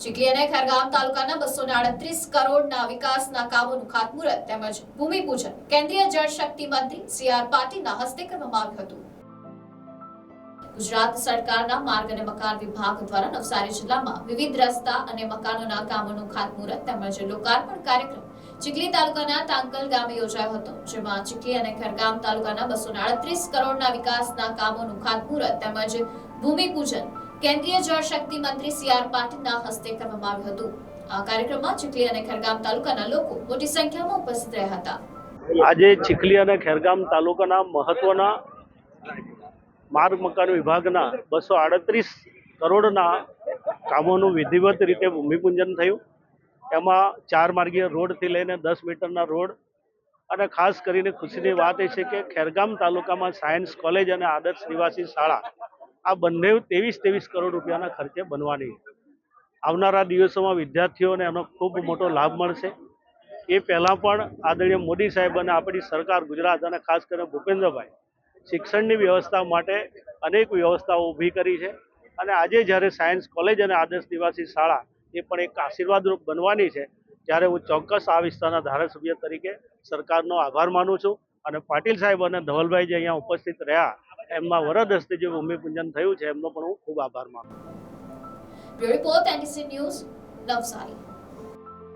ચીખલી અને ખેરગામ તાલુકાના 238 કરોડના વિકાસના કામોનું ખાતમુહૂર્ત તેમજ ભૂમિપૂજન કેન્દ્રીય જળશક્તિ મંત્રી સી.આર. પાટીલના હસ્તે કરવામાં આવ્યું હતું। ગુજરાત સરકારના માર્ગ અને મકાન વિભાગ દ્વારા નવસારી જિલ્લામાં વિવિધ રસ્તા અને મકાનોના કામોનું ખાતમુહૂર્ત તેમજ લોકાર્પણ કાર્યક્રમ ચીખલી તાલુકાના તાંકલ ગામે યોજાયો હતો, જેમાં ચીખલી અને ખેરગામ તાલુકાના 238 કરોડના વિકાસના કામોનું ખાતમુહૂર્ત તેમજ ભૂમિપૂજન કેન્દ્રીય જળશક્તિ મંત્રી સી.આર. પાટીલના હસ્તે કરવામાં આવ્યું હતું। આ કાર્યક્રમમાં ચીખલી અને ખેરગામ તાલુકાના લોકો મોટી સંખ્યામાં ઉપસ્થિત રહ્યા હતા। આજે ચીખલી અને ખેરગામ તાલુકાના મહત્વના માર્ગ મકાન વિભાગના 238 કરોડના કામોનું વિધિવત રીતે ભૂમિપૂજન થયું। એમાં 4 માર્ગીય રોડથી લઈને 10 મીટરના રોડ અને ખાસ કરીને ખુશીની વાત એ છે કે ખેરગામ તાલુકામાં સાયન્સ કોલેજ અને આદર્શ નિવાસી શાળા આ બંને 23 કરોડ રૂપિયાના ખર્ચે બનવાની છે। આવનારા દિવસોમાં વિદ્યાર્થીઓને એનો ખૂબ મોટો લાભ મળશે। એ પહેલાં પણ આદરણીય મોદી સાહેબ અને આપણી સરકાર ગુજરાત અને ખાસ કરીને ભૂપેન્દ્રભાઈ શિક્ષણની વ્યવસ્થા માટે અનેક વ્યવસ્થાઓ ઊભી કરી છે અને આજે જ્યારે સાયન્સ કોલેજ અને આદર્શ નિવાસી શાળા એ પણ એક આશીર્વાદરૂપ બનવાની છે, ત્યારે હું ચોક્કસ આ વિસ્તારના ધારાસભ્ય તરીકે સરકારનો આભાર માનું છું અને પાટીલ સાહેબ અને ધવલભાઈ જે અહીંયા ઉપસ્થિત રહ્યા એમના વરદ હસ્તે જે ભૂમિપૂજન થયું છે એમનો પણ હું ખૂબ આભાર માનું છું। Bureau report NTC news, Navsari.